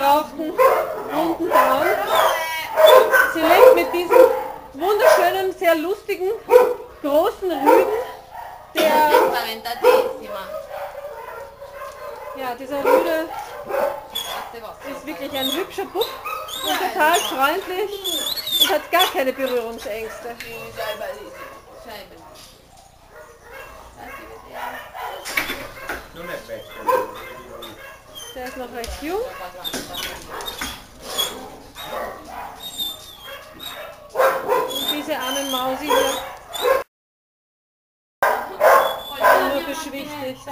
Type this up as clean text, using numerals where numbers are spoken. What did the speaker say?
gebrauchten runden Daumen. Sie lebt mit diesem wunderschönen, sehr lustigen, großen Rüden, der, ja, dieser Rüde ist wirklich ein hübscher Bub und total freundlich und hat gar keine Berührungsängste. Der ist noch recht jung. Und diese armen Mausi hier sind nur beschwichtigt.